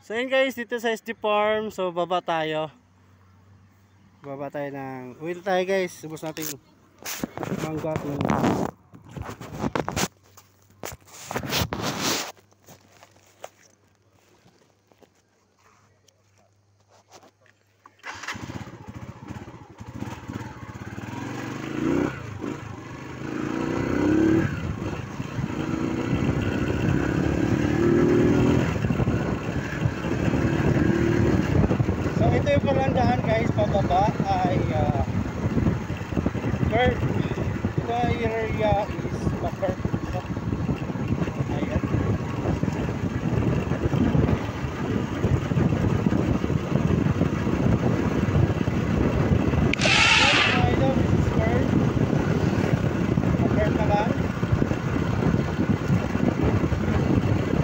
So yun guys, dito sa SD Farm. So baba tayo. Baba tayo ng oil tayo guys. Subos natin mangga. Ito yung palandahan guys, pababa ay curve. Ito area is pa-curve. Ayan. Ito is curve. Pa-curve naman.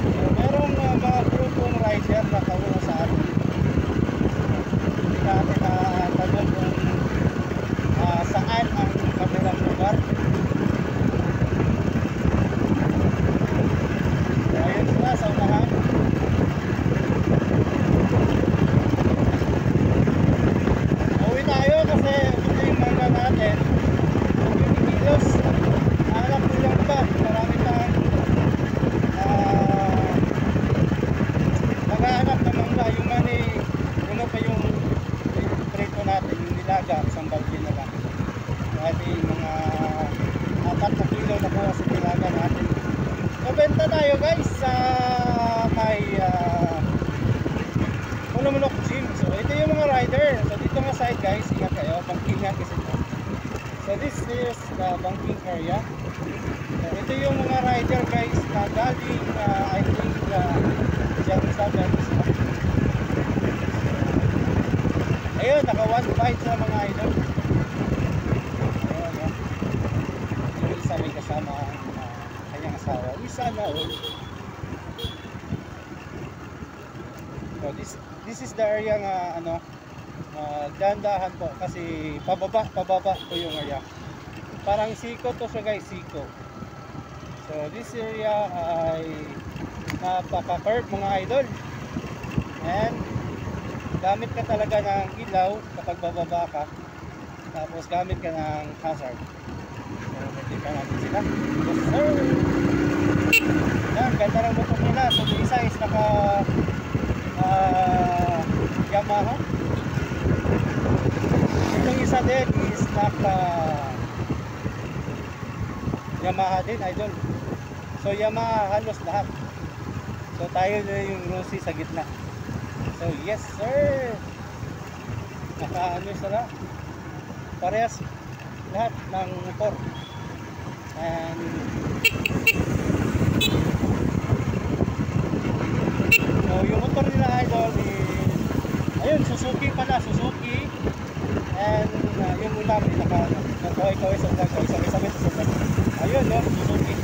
So, merong mga grupong rider na kauna sa atin. Natin na tanong kung saan ang kabilang lugar. So, ayun sila sa unahan. Uwi tayo kasi ito yung mangga natin. Kung kinikilos, hanap ko lang ba? Marami tayong naghahanap ng mangga. Yung mani, ano pa yung natin yung nilaga, isang balde na lang. Ating mga 4 na kilo na kuha sa nilaga natin. So benta tayo guys sa may Mulumulok Gym. So ito yung mga rider. So dito nga side guys, ingat kayo, bankingan kasi ito. So this is the banking area. So ito yung mga rider guys na galing I think dyan sa Venezuela. Ayun, naka 1 bite sa mga idol. Ayun, ayun. Yung isa may kasama ang kanyang asawa. Isa na all. So this is the area nga ano, dandahan po kasi pababa po yung area. Parang siko to siya guys, siko. So this area ay napaka-curve mga idol. And gamit ka talaga ng ilaw kapag bababa ka, tapos gamit ka ng hazard. So, natin natin sila. Yes sir! Yan, ganda ng motor nila. So, yung isa is naka Yamaha. Itong isa din is naka Yamaha din, idol. So, Yamaha halos lahat. So, tayo na yung Rossi sa gitna. So yes sir, naka-ano sila, parehas lahat ng motor. And so yung motor nila idol is ayun, Suzuki pala, Suzuki. And yung ulam naka-kaway-kaway sa vlog, isabit sa vlog. Ayun no, Suzuki.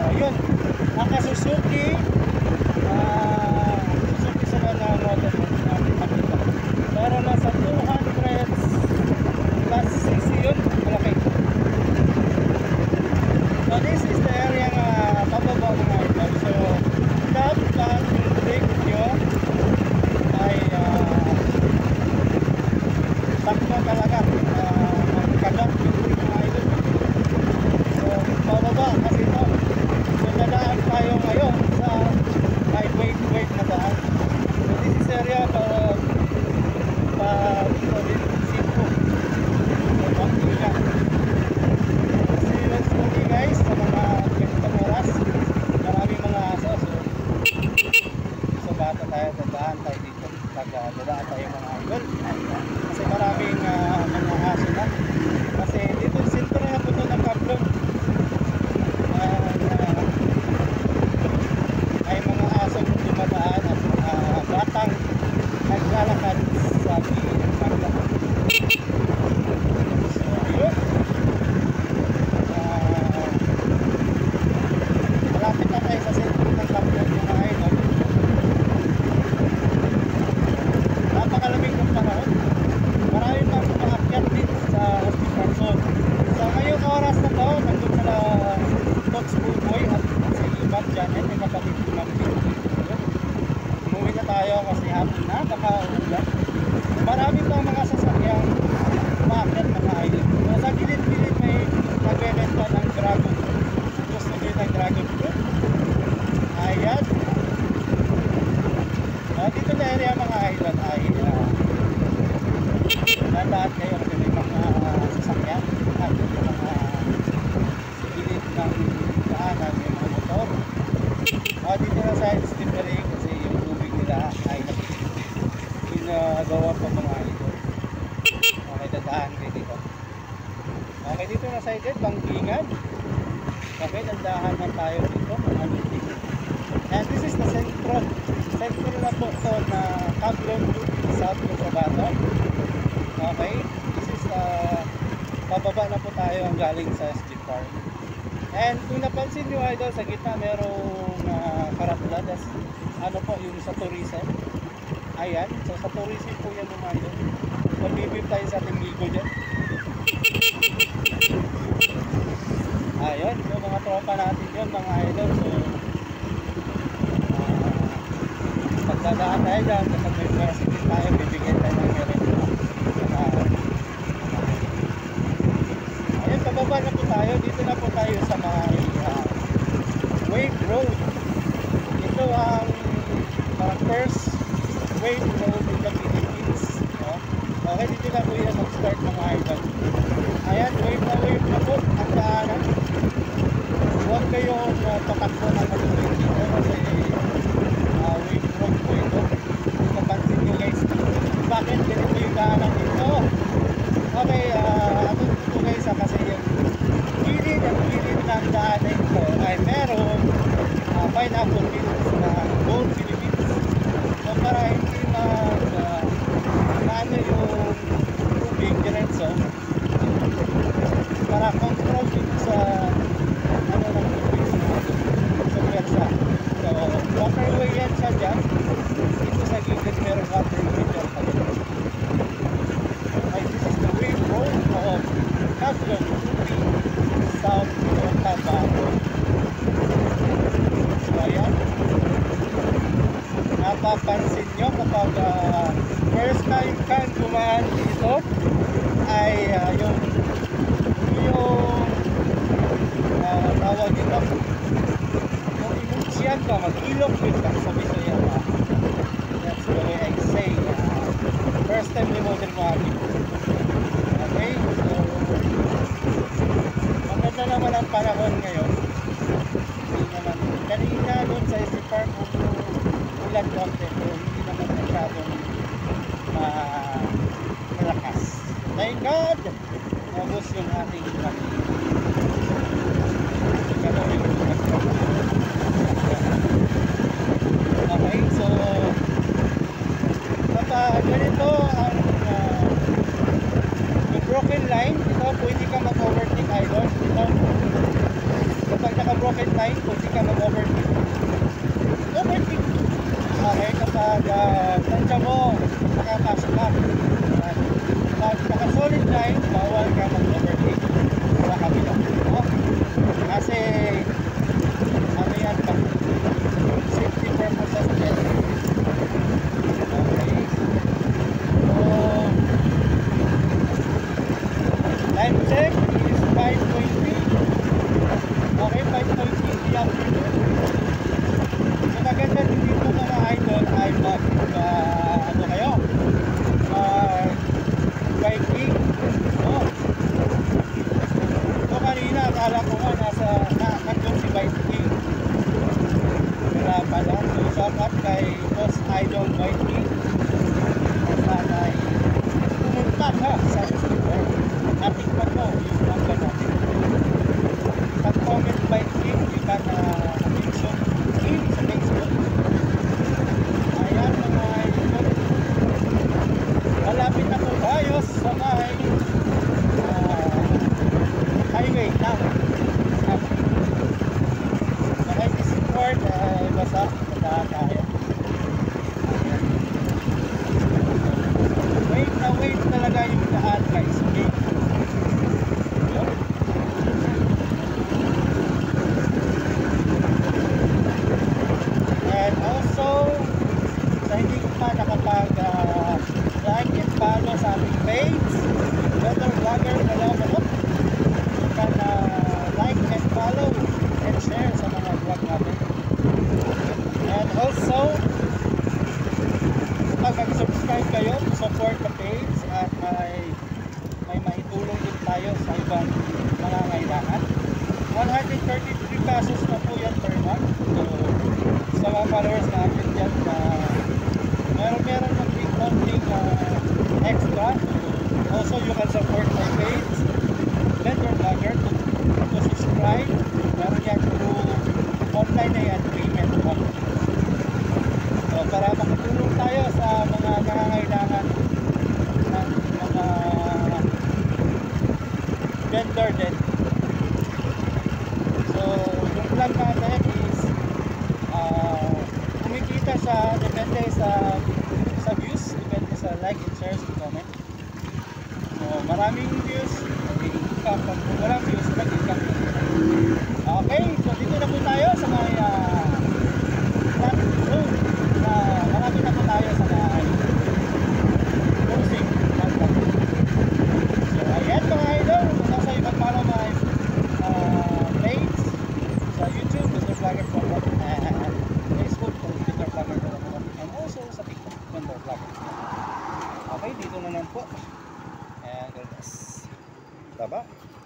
Ayun, naka-Suzuki. Suzuki sila na model natin makita. Pero nasa 200 plus cc yun, malaki. So this is the area nga pababa mga idol. So lahat yung break nyo ay parkingan. Okay, dandahan na tayo dito mga amitin. And this is the central na po ito na Cablon South Cotabato. Okay, this is pababa na po tayo ang galing sa SG Park. And kung napansin nyo idol, sa gitna merong karatula, ano po yung sa tourism. Ayan, so sa tourism po yan mga idol. Magbibip tayo sa ating ligo dyan. Ayun, yung mga tropa natin yun mga idol. So pagdadaan tayo dyan, kapag may president tayo, bibigyan tayo ng meron. Ayun, pababa na po tayo. Dito na po tayo sa may Wave Road. Ito ang parang first Wave Road in the Philippines. No? Okay, dito na po yan mag-start mga idol. Ayan, wave na po ang daanan. Huwag kayong patakbo ng matuloy dito kasi wave road po ito. Kung napansin nyo guys, bakit ganito yung daanan dito? Okay, ano dito guys kasi yung gilid ng daanan ito ay meron pineapple fields na Gold Philippines. So para hindi ano yung tubig diretso, para control dito sa ano ng tubig sa pwersa. So waterway yan siya dyan. Dito sa gilid meron waterway dyan pa dito. Okay, this is the Wave Road of Cablon South Cotabato. So ayan, napapansin nyo kapag first time kang dumaan dito ay yung tawag dito yung inunsyan ka, mag-ilok yun ka sa Bisaya. That's the way I say first time ni Modern Wagi. Okay, so maganda naman ang panahon ngayon. Hindi naman kanina doon sa SG Park ulan konti, pero hindi naman masyadong malakas. Thank God! Nabos yung ating pati. Okay, so kapag ganito ang yung broken line, ito pwede ka mag-overtake idol. Ito, kapag naka-broken line, pwede ka mag-overtake. Overtake! Okay, kapag tansya mo, nakapasok ka. Pag naka-solid line, bawal ka mag-overtake sa kabila. Kasi ano yan pa, safety purposes din. Okay, so time check is 5:20. Okay, 5:20 in the afternoon. So maganda din dito mga idol ay ano kayo, biking. So kanina akala ko nga nandun si biking. Kaya pala, so shout out kay Boss Idol Biking. Sana ay pumunta ka sa Instagram. Natikman mo yung number natin. Pag-comment biking, you can mention him sa Facebook. Ayan mga idol. Malapit na po tayo sa may highway na okay, this part ay basa na tayo. Wait talaga yung daan guys, okay? And also sa hindi ko pa nakapag like and follow sa aming page Weather Vlogger Galawgalop, you can like and follow and share sa mga vlog natin. And also pag mag-subscribe kayo, support the page at may maitulong din tayo sa ibang mga ngailangan. 133 pesos na po yan per month. So sa mga followers natin dyan meron ng big something extra. Also you can support my page Weather Vlogger maraming views, maging income. Pag walang views, mag-income. Okay, so dito na po tayo sa may flat road na marami na po tayo sa may closing. So ayan mga idol, kung nasa ibang mga page sa YouTube, Mr. Vlogger po, Facebook, Mr. Vlogger po, and also sa TikTok, Mr. Vlogger. Okay, dito na lang po. And God bless. Bye-bye.